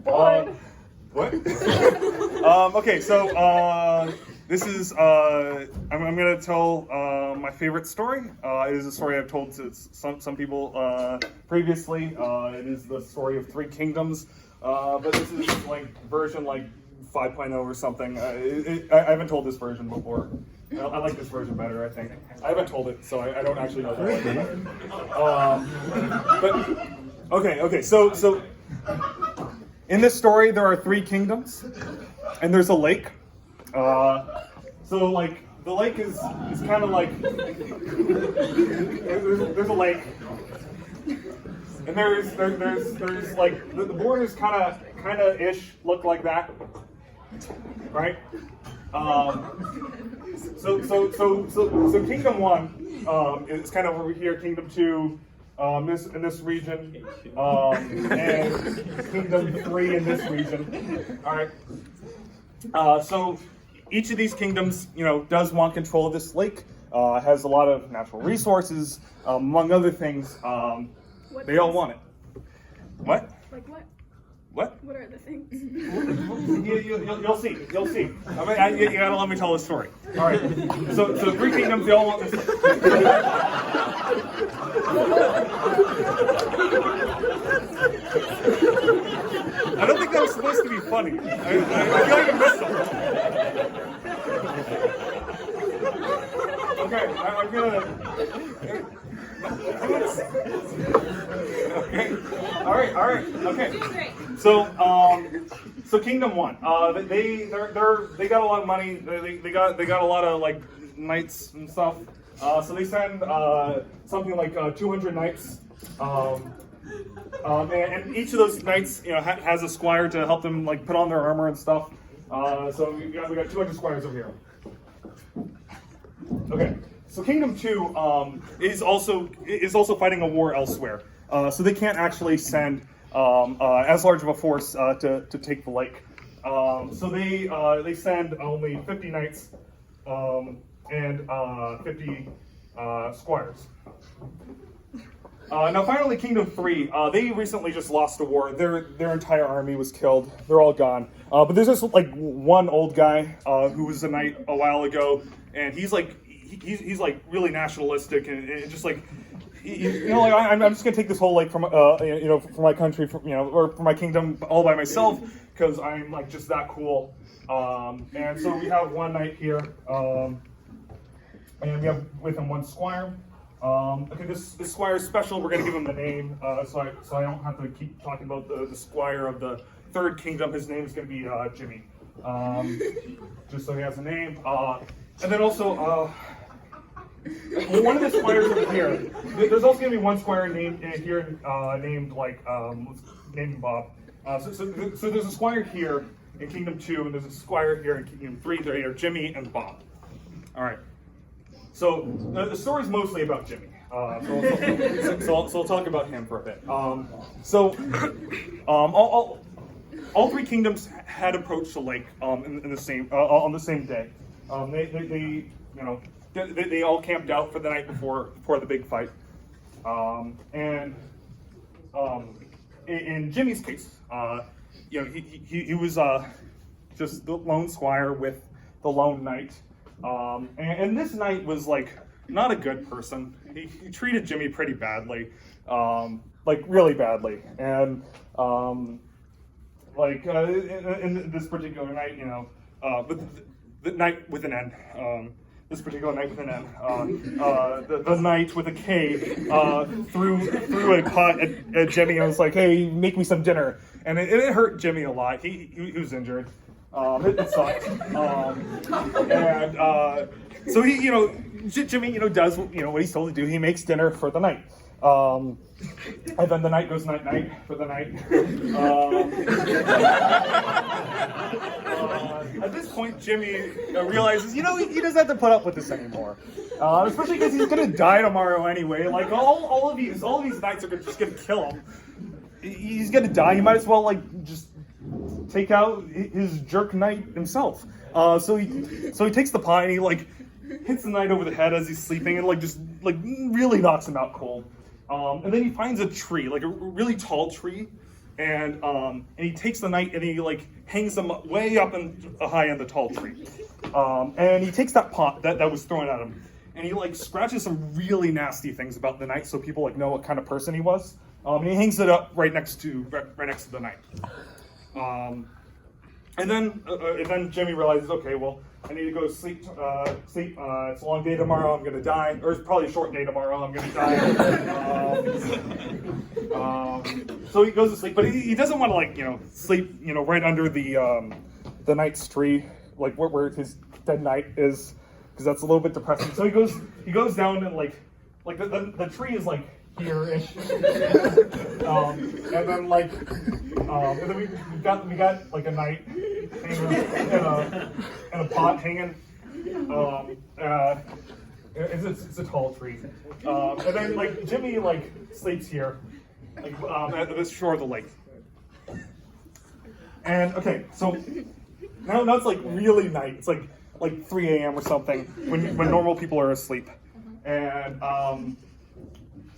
What? Okay, so this is I'm going to tell my favorite story. It is a story I've told to some people previously. It is the story of Three Kingdoms, but this is like version like 5.0 or something. I haven't told this version before. I like this version better, I think. I haven't told it, so I don't actually know if I like it better. But okay, so in this story, there are three kingdoms, and there's a lake. So like the lake is kind of like there's a lake, and there's like the borders kind of ish look like that, right? So Kingdom 1 is kind of over here. Kingdom 2. In this region, and Kingdom 3 in this region. All right. So each of these kingdoms, does want control of this lake. Has a lot of natural resources, among other things. They all want it. What? Like what? What? What are the things? You'll see. You'll see. I mean, you gotta let me tell the story. All right. So three kingdoms. They all want this. I don't think that was supposed to be funny. I feel like I missed something. Okay, I'm gonna. Okay. All right. Okay. So Kingdom 1. They got a lot of money. They got a lot of like knights and stuff. So they send something like 200 knights. And each of those knights, has a squire to help them like put on their armor and stuff. So we got 200 squires over here. Okay. So Kingdom 2 is also fighting a war elsewhere. So they can't actually send as large of a force to take the lake. So they send only 50 knights and 50 squires. Now finally Kingdom 3, they recently just lost a war. Their entire army was killed. They're all gone. But there's just like one old guy who was a knight a while ago, and he's like really nationalistic and just like like I'm just gonna take this whole lake from for my country, or for my kingdom all by myself because I'm like just that cool. And so we have one knight here, and we have with him one squire. Okay, this squire is special. We're gonna give him the name, so I don't have to keep talking about the squire of the third kingdom. His name is gonna be Jimmy, just so he has a name. And then also, one of the squires over here. There's also gonna be one squire named named Bob. So there's a squire here in Kingdom 2, and there's a squire here in Kingdom 3. They're Jimmy and Bob. All right. So the story's mostly about Jimmy. So I'll talk about him for a bit. All three kingdoms had approached the lake on the same day. They all camped out for the night before the big fight. In Jimmy's case, he was just the lone squire with the lone knight. And this knight was like not a good person. He treated Jimmy pretty badly, like really badly. And in this particular night, but the night with an N. This particular night with an N. The knight with a K threw a pot at Jimmy and was like, "Hey, make me some dinner." And it hurt Jimmy a lot. He was injured. It sucked. So Jimmy, does what he's told to do. He makes dinner for the night. And then the night goes night for the night. At this point, Jimmy realizes, he doesn't have to put up with this anymore. Especially because he's gonna die tomorrow anyway. Like all of these knights are just gonna kill him. He's gonna die. He might as well just take out his jerk knight himself. So he takes the pie and he hits the knight over the head as he's sleeping and just really knocks him out cold. And then he finds a tree, like a really tall tree, and he takes the knight and he like hangs them way up in high in the tall tree. And he takes that pot that was thrown at him, and he like scratches some really nasty things about the knight so people like know what kind of person he was. And he hangs it up right next to the knight. And then Jimmy realizes, okay, well, I need to go to sleep. It's a long day tomorrow. I'm gonna die, or it's probably a short day tomorrow. I'm gonna die. So he goes to sleep, but he doesn't want to like sleep right under the knight's tree, like where his dead knight is, because that's a little bit depressing. So he goes down and like the tree is like here-ish, and then we got like a knight hanging in a pot hanging. It's a tall tree, and then like Jimmy like sleeps here, like at the shore of the lake. And okay, so now it's like really night. It's like 3 a.m. or something when normal people are asleep, and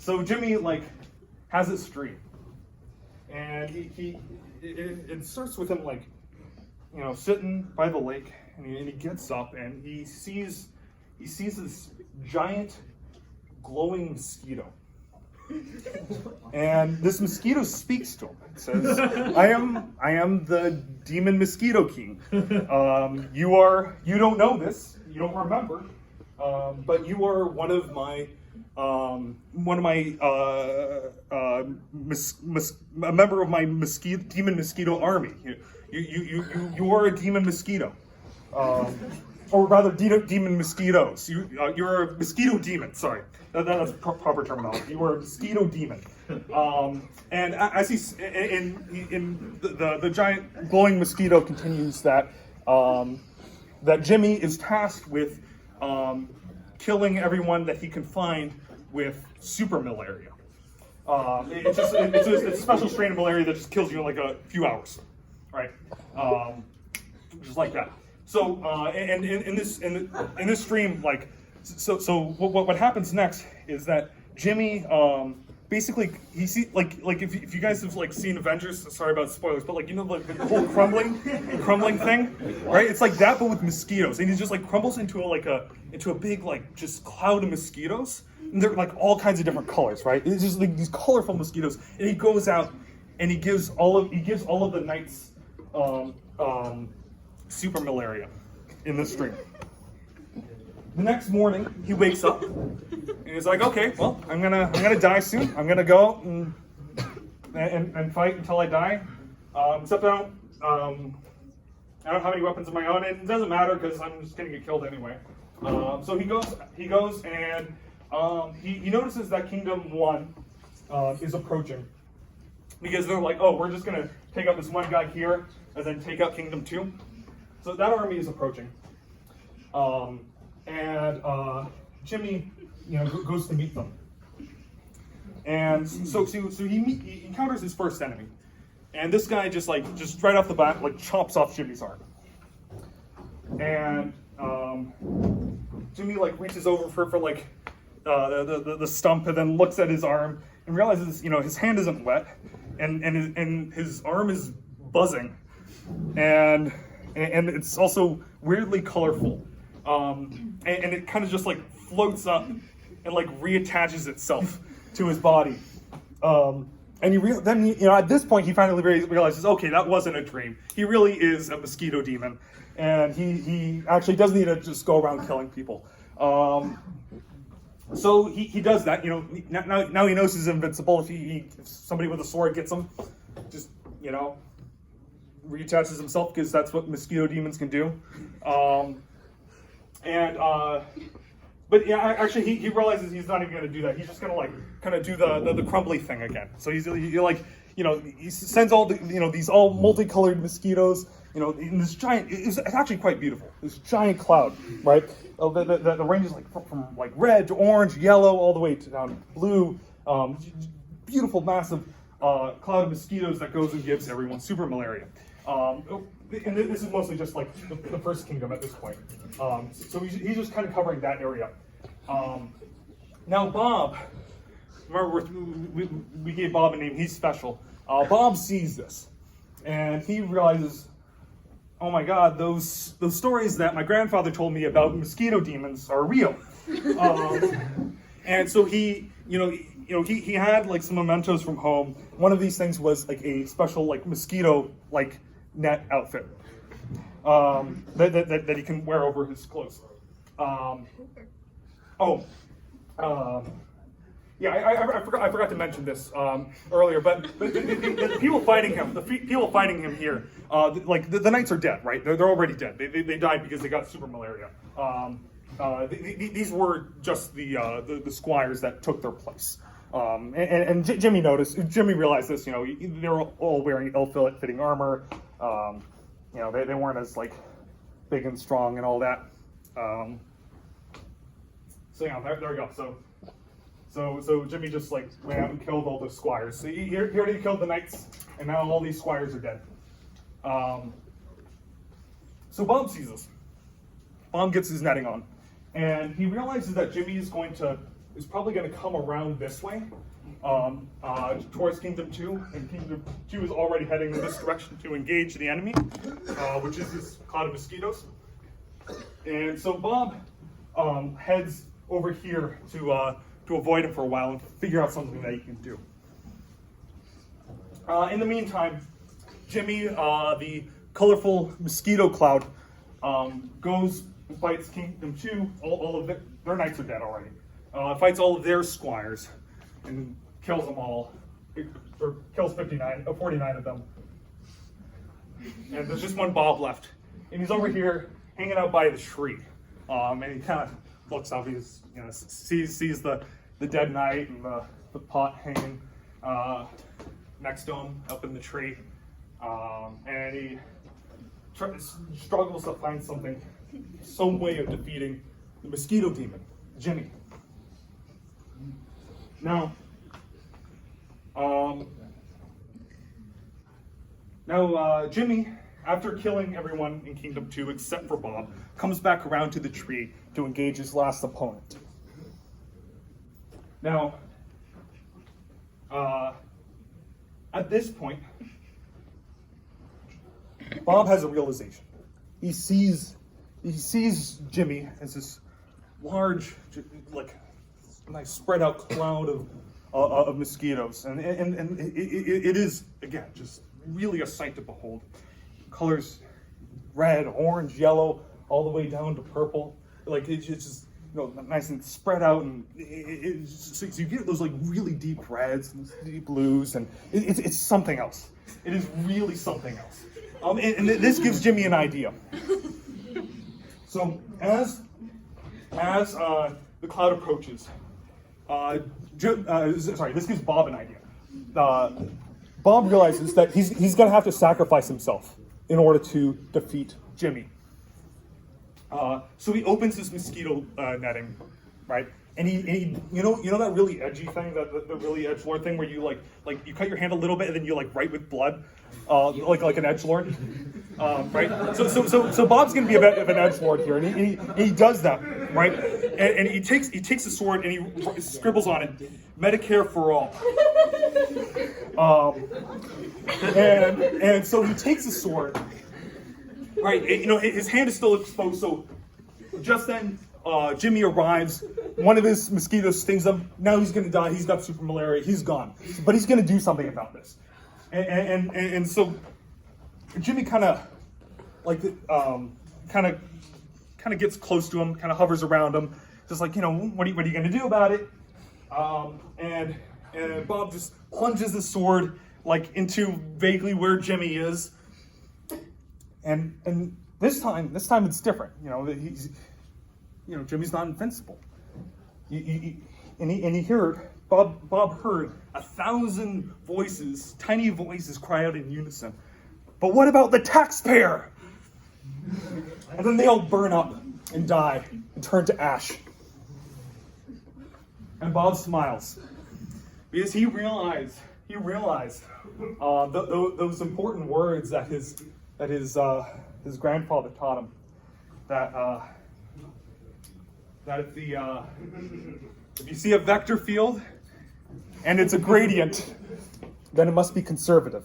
so Jimmy like has this dream, and it starts with him like sitting by the lake, and he gets up and he sees this giant glowing mosquito. And this mosquito speaks to him. It says, I am the demon mosquito king. You don't know this, you don't remember, but you are one of my a member of my demon mosquito army. You are a demon mosquito. Or rather, demon mosquitoes. You're a mosquito demon. Sorry, that's proper terminology. You are a mosquito demon. And as he's in the giant glowing mosquito continues that Jimmy is tasked with killing everyone that he can find with super malaria. It's a special strain of malaria that just kills you in like a few hours, right? Just like that. So, and in this stream, like, so what happens next is that Jimmy, basically, he see like if you guys have like seen Avengers, sorry about spoilers, but like the whole crumbling thing, right? It's like that, but with mosquitoes, and he just like crumbles into a big like just cloud of mosquitoes, and they're like all kinds of different colors, right? It's just like these colorful mosquitoes, and he goes out and he gives all of the knights super malaria in this stream. The next morning, he wakes up and he's like, "Okay, well, I'm gonna die soon. I'm gonna go out and fight until I die. Except I don't have any weapons of my own, and it doesn't matter because I'm just gonna get killed anyway." So he goes and he notices that Kingdom 1 is approaching, because they're like, "Oh, we're just gonna take out this one guy here and then take out Kingdom 2." So that army is approaching, and Jimmy, goes to meet them, and so he encounters his first enemy, and this guy just right off the bat like chops off Jimmy's arm, and Jimmy like reaches over for like the stump, and then looks at his arm and realizes his hand isn't wet, and his arm is buzzing, and it's also weirdly colorful, and it kind of just like floats up and like reattaches itself to his body, and at this point he finally realizes, okay, that wasn't a dream. He really is a mosquito demon, and he actually does need to just go around killing people. So he does that. Now he knows he's invincible. If somebody with a sword gets him, just reattaches himself, because that's what mosquito demons can do. But yeah, actually he realizes he's not even going to do that. He's just going to like kind of do the crumbly thing again. So he sends all these all multicolored mosquitoes, in this giant, it's actually quite beautiful, this giant cloud, right? The range is like from like red to orange, yellow, all the way to down blue. Beautiful, massive cloud of mosquitoes that goes and gives everyone super malaria. And this is mostly just like the first kingdom at this point. So he's just kind of covering that area. Now Bob, remember we gave Bob a name. He's special. Bob sees this, and he realizes, oh my God, those stories that my grandfather told me about mosquito demons are real. And so he had like some mementos from home. One of these things was like a special like mosquito like net outfit that he can wear over his clothes. Yeah, I forgot to mention this earlier, but the people fighting him here, like the knights are dead, right? They're already dead. They died because they got super malaria. These were just the squires that took their place. And Jimmy realized this. They were all wearing ill-fitting armor. They weren't as like big and strong and all that. There we go. So Jimmy just like went out and killed all the squires. So he already killed the knights, and now all these squires are dead. So Bob sees this. Bob gets his netting on, and he realizes that Jimmy is probably going to come around this way, towards Kingdom 2, and Kingdom 2 is already heading in this direction to engage the enemy, which is this cloud of mosquitoes. And so Bob heads over here to avoid him for a while and figure out something that he can do. In the meantime, Jimmy, the colorful mosquito cloud, goes and fights Kingdom 2. All of their knights are dead already. Fights all of their squires and kills them all, or kills 49 of them. And there's just one Bob left, and he's over here hanging out by the tree. And he kind of looks up. He's sees the dead knight and the pot hanging next to him up in the tree, and he struggles to find some way of defeating the mosquito demon, Jimmy. Now, Jimmy, after killing everyone in Kingdom 2 except for Bob, comes back around to the tree to engage his last opponent. Now, at this point, Bob has a realization. He sees Jimmy as this large, like, nice spread out cloud of mosquitoes, and it is again just really a sight to behold. Colors red, orange, yellow, all the way down to purple. Like it's just nice and spread out, and so you get those like really deep reds and deep blues, and it's something else. It is really something else. And this gives Jimmy an idea. So as the cloud approaches, this gives Bob an idea. Bob realizes that he's going to have to sacrifice himself in order to defeat Jimmy. So he opens his mosquito netting, right? And he you know that really edgy thing, the really edgelord thing where you like you cut your hand a little bit and then you like write with blood, like an edgelord, right? So Bob's gonna be a bit of an edgelord here, and he does that, right? And he takes a sword and he scribbles on it, Medicare for all. And so he takes a sword, right? His hand is still exposed, so just then Jimmy arrives. One of his mosquitoes stings him. Now he's gonna die. He's got super malaria. He's gone. But he's gonna do something about this. And so Jimmy kind of gets close to him, kind of hovers around him, just like, what are you gonna do about it? And Bob just plunges the sword like into vaguely where Jimmy is. And this time it's different. Jimmy's not invincible. Bob heard 1,000 voices, tiny voices, cry out in unison. But what about the taxpayer? And then they all burn up and die and turn to ash. And Bob smiles because he realized those important words that his grandfather taught him. That if you see a vector field and it's a gradient, then it must be conservative.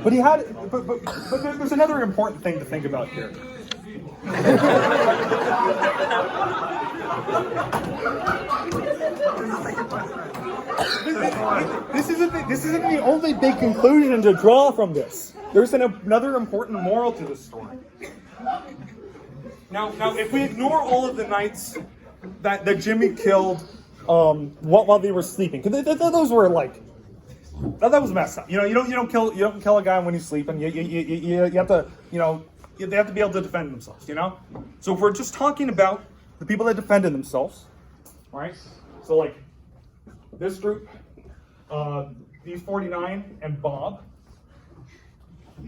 But he had, but there's another important thing to think about here. This isn't the only big conclusion to draw from this. There's another important moral to this story. Now, if we ignore all of the knights that Jimmy killed while they were sleeping, because those were like, that was messed up. You know, you don't kill a guy when he's sleeping. You have to, they have to be able to defend themselves. You know, so if we're just talking about the people that defended themselves, right? So like this group, these 49 and Bob,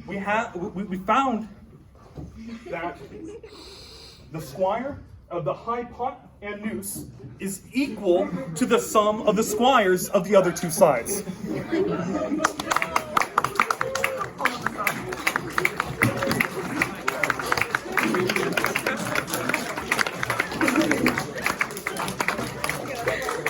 we found that the squire of the high pot and noose is equal to the sum of the squires of the other two sides.